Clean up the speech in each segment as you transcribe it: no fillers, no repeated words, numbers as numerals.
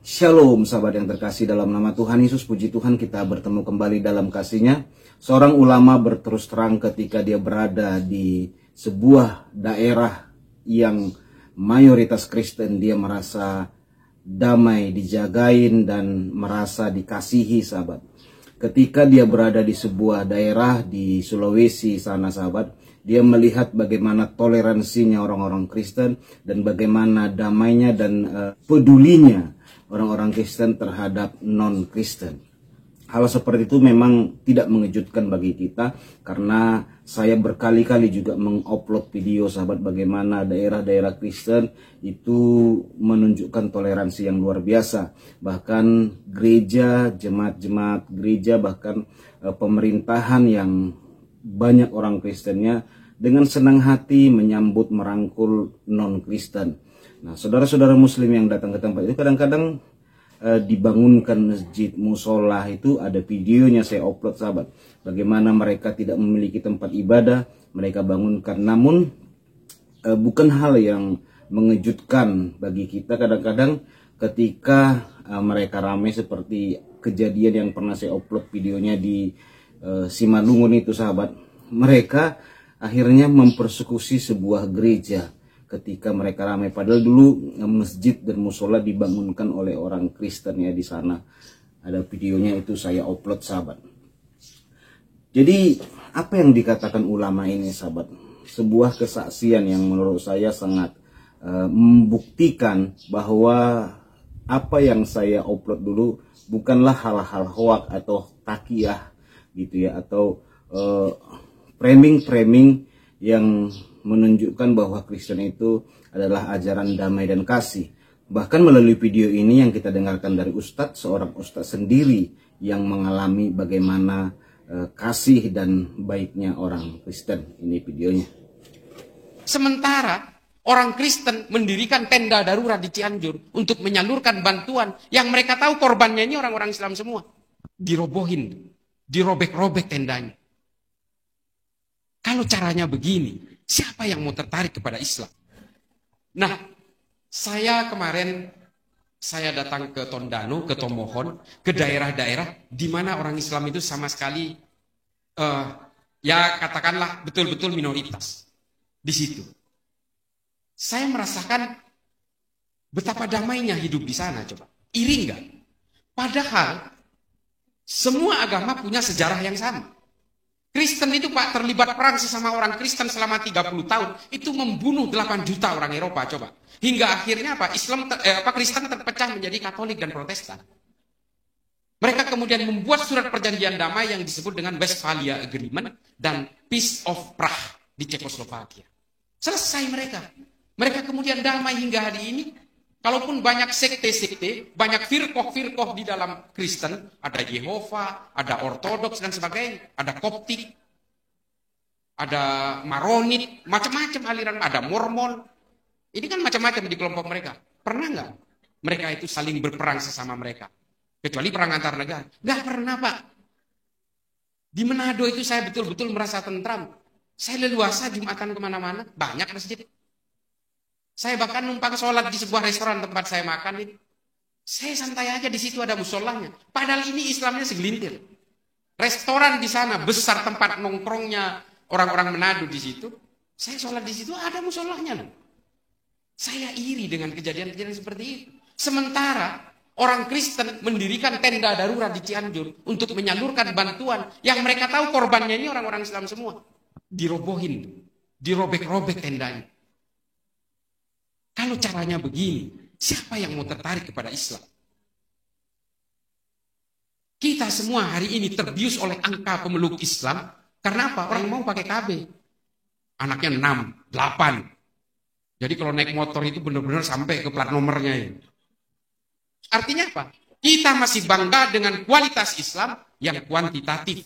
Shalom sahabat yang terkasih dalam nama Tuhan Yesus. Puji Tuhan kita bertemu kembali dalam kasih-Nya. Seorang ulama berterus terang ketika dia berada di sebuah daerah yang mayoritas Kristen. Dia merasa damai, dijagain dan merasa dikasihi sahabat. Ketika dia berada di sebuah daerah di Sulawesi sana sahabat, dia melihat bagaimana toleransinya orang-orang Kristen dan bagaimana damainya dan pedulinya orang-orang Kristen terhadap non-Kristen. Hal seperti itu memang tidak mengejutkan bagi kita, karena saya berkali-kali juga mengupload video sahabat bagaimana daerah-daerah Kristen itu menunjukkan toleransi yang luar biasa. Bahkan gereja, jemaat-jemaat gereja, bahkan pemerintahan yang banyak orang Kristennya dengan senang hati menyambut merangkul non-Kristen. Nah, saudara-saudara muslim yang datang ke tempat itu kadang-kadang dibangunkan masjid, musola, itu ada videonya saya upload sahabat. Bagaimana mereka tidak memiliki tempat ibadah, mereka bangunkan. Namun bukan hal yang mengejutkan bagi kita kadang-kadang ketika mereka ramai seperti kejadian yang pernah saya upload videonya di Simalungun itu sahabat. Mereka akhirnya mempersekusi sebuah gereja ketika mereka ramai, padahal dulu masjid dan musola dibangunkan oleh orang Kristen ya di sana. Ada videonya itu saya upload sahabat. Jadi apa yang dikatakan ulama ini sahabat? Sebuah kesaksian yang menurut saya sangat membuktikan bahwa apa yang saya upload dulu bukanlah hal-hal hoak atau takiyah gitu ya, atau framing-framing yang menunjukkan bahwa Kristen itu adalah ajaran damai dan kasih. Bahkan melalui video ini yang kita dengarkan dari Ustadz, seorang Ustadz sendiri yang mengalami bagaimana kasih dan baiknya orang Kristen. Ini videonya. Sementara orang Kristen mendirikan tenda darurat di Cianjur untuk menyalurkan bantuan yang mereka tahu korbannya ini orang-orang Islam semua. Dirobohin, dirobek-robek tendanya. Kalau caranya begini, siapa yang mau tertarik kepada Islam? Nah, saya kemarin datang ke Tondano, ke Tomohon, ke daerah-daerah di mana orang Islam itu sama sekali, ya katakanlah betul-betul minoritas di situ. Saya merasakan betapa damainya hidup di sana, coba. Iri nggak? Padahal semua agama punya sejarah yang sama. Kristen itu Pak terlibat perang sesama orang Kristen selama 30 tahun. Itu membunuh 8 juta orang Eropa coba. Hingga akhirnya Kristen terpecah menjadi Katolik dan Protestan. Mereka kemudian membuat surat perjanjian damai yang disebut dengan Westphalia Agreement dan Peace of Prague di Cekoslovakia. Selesai mereka. Mereka kemudian damai hingga hari ini. Kalaupun banyak sekte-sekte, banyak firqoh-firqoh di dalam Kristen, ada Yehova, ada Ortodoks dan sebagainya, ada Koptik, ada Maronit, macam-macam aliran, ada Mormon. Ini kan macam-macam di kelompok mereka. Pernah nggak mereka itu saling berperang sesama mereka? Kecuali perang antar negara. Nggak pernah Pak. Di Manado itu saya betul-betul merasa tentram. Saya leluasa Jumatan kemana-mana, banyak masjid. Saya bahkan numpang sholat di sebuah restoran tempat saya makan itu. Saya santai aja, di situ ada musolanya. Padahal ini Islamnya segelintir. Restoran di sana besar, tempat nongkrongnya orang-orang Manado di situ. Saya sholat di situ ada musolanya. Saya iri dengan kejadian-kejadian seperti itu. Sementara orang Kristen mendirikan tenda darurat di Cianjur untuk menyalurkan bantuan yang mereka tahu korbannya ini orang-orang Islam semua. Dirobohin, dirobek-robek tendanya. Kalau caranya begini, siapa yang mau tertarik kepada Islam? Kita semua hari ini terbius oleh angka pemeluk Islam. Karena apa? Orang mau pakai KB. Anaknya 6, 8. Jadi kalau naik motor itu benar-benar sampai ke plat nomornya. Ya. Artinya apa? Kita masih bangga dengan kualitas Islam yang kuantitatif.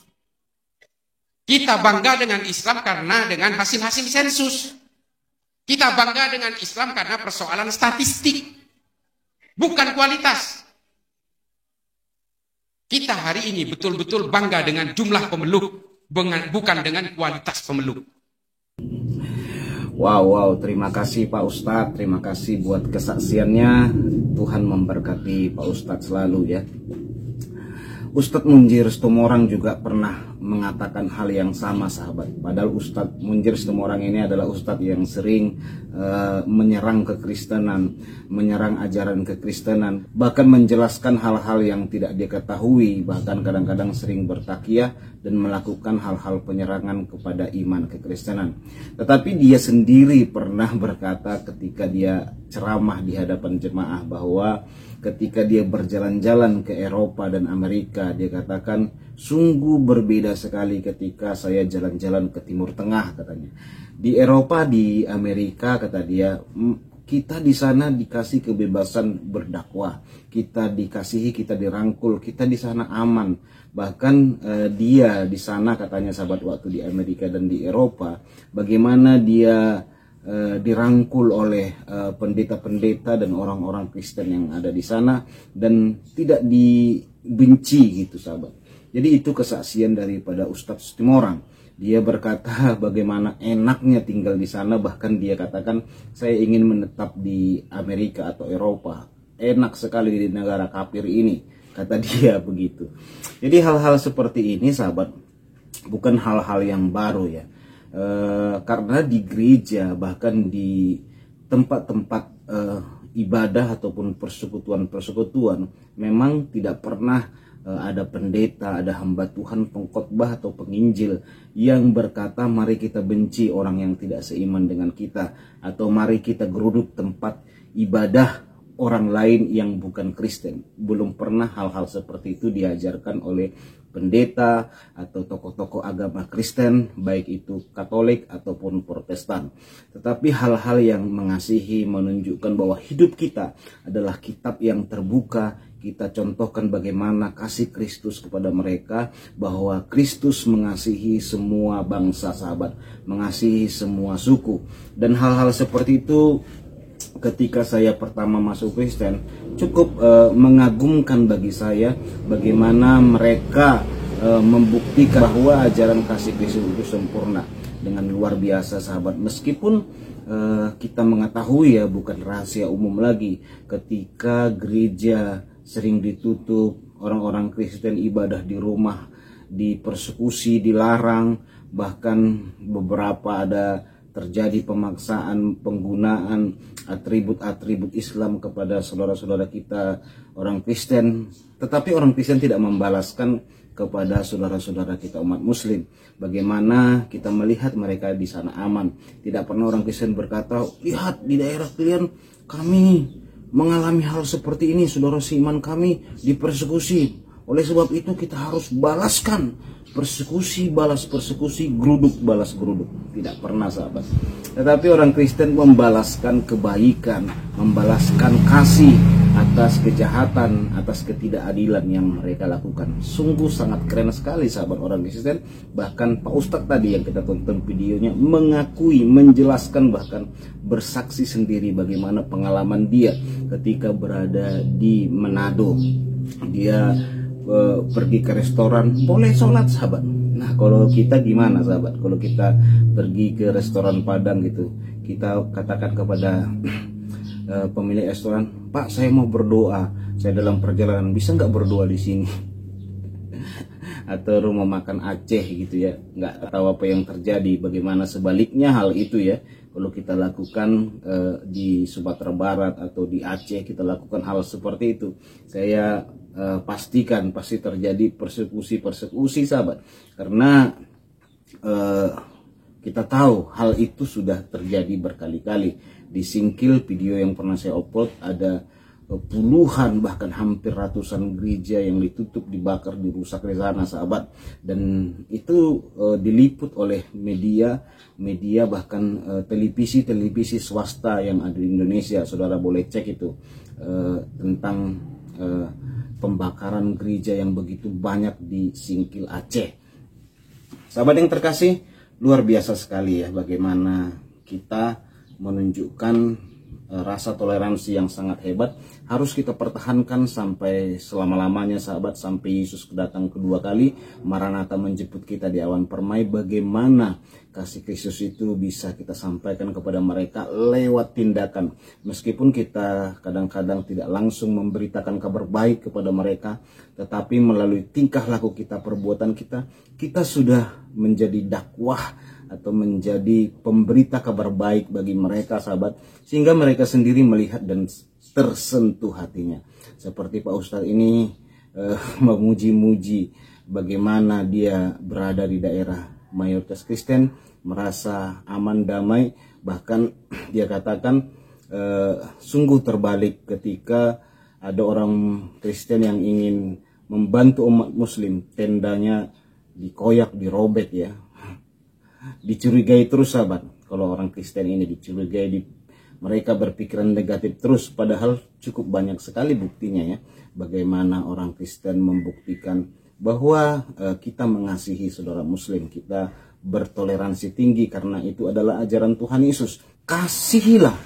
Kita bangga dengan Islam karena dengan hasil-hasil sensus. Kita bangga dengan Islam karena persoalan statistik, bukan kualitas. Kita hari ini betul-betul bangga dengan jumlah pemeluk, bukan dengan kualitas pemeluk. Wow, terima kasih Pak Ustadz, terima kasih buat kesaksiannya. Tuhan memberkati Pak Ustadz selalu ya. Ustadz Munjir Situmorang juga pernah mengatakan hal yang sama, sahabat. Padahal Ustadz Munjir Situmorang ini adalah Ustadz yang sering menyerang kekristenan, menyerang ajaran kekristenan, bahkan menjelaskan hal-hal yang tidak diketahui, bahkan kadang-kadang sering bertakiah dan melakukan hal-hal penyerangan kepada iman kekristenan. Tetapi dia sendiri pernah berkata ketika dia ceramah di hadapan jemaah bahwa ketika dia berjalan-jalan ke Eropa dan Amerika, dia katakan sungguh berbeda sekali ketika saya jalan-jalan ke Timur Tengah, katanya. Di Eropa, di Amerika, kata dia, kita di sana dikasih kebebasan berdakwah, kita dikasihi, kita dirangkul, kita di sana aman. Bahkan dia di sana, katanya sahabat, waktu di Amerika dan di Eropa, bagaimana dia dirangkul oleh pendeta-pendeta dan orang-orang Kristen yang ada di sana dan tidak dibenci gitu, sahabat. Jadi itu kesaksian daripada Ustadz Situmorang. Dia berkata bagaimana enaknya tinggal di sana, bahkan dia katakan saya ingin menetap di Amerika atau Eropa. Enak sekali di negara kafir ini, kata dia begitu. Jadi hal-hal seperti ini, sahabat, bukan hal-hal yang baru ya. Karena di gereja, bahkan di tempat-tempat ibadah ataupun persekutuan-persekutuan, memang tidak pernah ada pendeta, ada hamba Tuhan, pengkhotbah atau penginjil yang berkata mari kita benci orang yang tidak seiman dengan kita, atau mari kita geruduk tempat ibadah orang lain yang bukan Kristen. Belum pernah hal-hal seperti itu diajarkan oleh pendeta atau tokoh-tokoh agama Kristen, baik itu Katolik ataupun Protestan. Tetapi hal-hal yang mengasihi, menunjukkan bahwa hidup kita adalah kitab yang terbuka. Kita contohkan bagaimana kasih Kristus kepada mereka, bahwa Kristus mengasihi semua bangsa, sahabat, mengasihi semua suku. Dan hal-hal seperti itu ketika saya pertama masuk Kristen cukup mengagumkan bagi saya, bagaimana mereka membuktikan bahwa ajaran kasih Kristus itu sempurna dengan luar biasa, sahabat. Meskipun kita mengetahui ya, bukan rahasia umum lagi, ketika gereja sering ditutup, orang-orang Kristen ibadah di rumah dipersekusi, dilarang, bahkan beberapa ada terjadi pemaksaan penggunaan atribut-atribut Islam kepada saudara-saudara kita orang Kristen. Tetapi orang Kristen tidak membalaskan kepada saudara-saudara kita umat Muslim. Bagaimana kita melihat mereka di sana aman. Tidak pernah orang Kristen berkata, lihat di daerah kalian kami mengalami hal seperti ini, saudara seiman kami dipersekusi. Oleh sebab itu kita harus balaskan persekusi, balas persekusi, geruduk balas geruduk. Tidak pernah, sahabat. Tetapi orang Kristen membalaskan kebaikan, membalaskan kasih atas kejahatan, atas ketidakadilan yang mereka lakukan. Sungguh sangat keren sekali, sahabat, orang Kristen. Bahkan Pak Ustadz tadi yang kita tonton videonya mengakui, menjelaskan, bahkan bersaksi sendiri bagaimana pengalaman dia ketika berada di Manado. Dia pergi ke restoran, boleh sholat, sahabat. Nah, kalau kita gimana, sahabat? Kalau kita pergi ke restoran Padang gitu, kita katakan kepada pemilik restoran, Pak, saya mau berdoa, saya dalam perjalanan, bisa nggak berdoa di sini? Atau rumah makan Aceh gitu ya, nggak tahu apa yang terjadi. Bagaimana sebaliknya hal itu ya, kalau kita lakukan di Sumatera Barat atau di Aceh, kita lakukan hal seperti itu, saya pastikan pasti terjadi persekusi, sahabat. Karena kita tahu hal itu sudah terjadi berkali-kali. Di Singkil, video yang pernah saya upload, ada puluhan bahkan hampir ratusan gereja yang ditutup, dibakar, dirusak di sana, sahabat. Dan itu diliput oleh media bahkan televisi swasta yang ada di Indonesia. Saudara boleh cek itu tentang pembakaran gereja yang begitu banyak di Singkil, Aceh. Sahabat yang terkasih, luar biasa sekali ya bagaimana kita menunjukkan rasa toleransi yang sangat hebat, harus kita pertahankan sampai selama-lamanya sahabat, sampai Yesus datang kedua kali, Maranatha menjemput kita di awan permai. Bagaimana kasih Kristus itu bisa kita sampaikan kepada mereka lewat tindakan. Meskipun kita kadang-kadang tidak langsung memberitakan kabar baik kepada mereka, tetapi melalui tingkah laku kita, perbuatan kita, kita sudah menjadi dakwah atau menjadi pemberita kabar baik bagi mereka sahabat, sehingga mereka sendiri melihat dan tersentuh hatinya. Seperti Pak Ustadz ini memuji-muji bagaimana dia berada di daerah mayoritas Kristen, merasa aman, damai. Bahkan dia katakan sungguh terbalik ketika ada orang Kristen yang ingin membantu umat muslim, tendanya dikoyak, dirobek ya, dicurigai terus sahabat. Kalau orang Kristen ini dicurigai, mereka berpikiran negatif terus, padahal cukup banyak sekali buktinya ya, bagaimana orang Kristen membuktikan bahwa kita mengasihi saudara muslim, kita bertoleransi tinggi karena itu adalah ajaran Tuhan Yesus. Kasihilah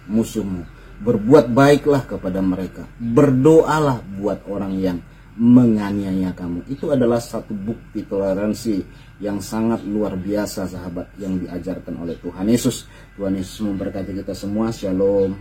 musuhmu, berbuat baiklah kepada mereka, berdoalah buat orang yang menganiaya kamu. Itu adalah satu bukti toleransi yang sangat luar biasa sahabat, yang diajarkan oleh Tuhan Yesus. Tuhan Yesus memberkati kita semua. Shalom.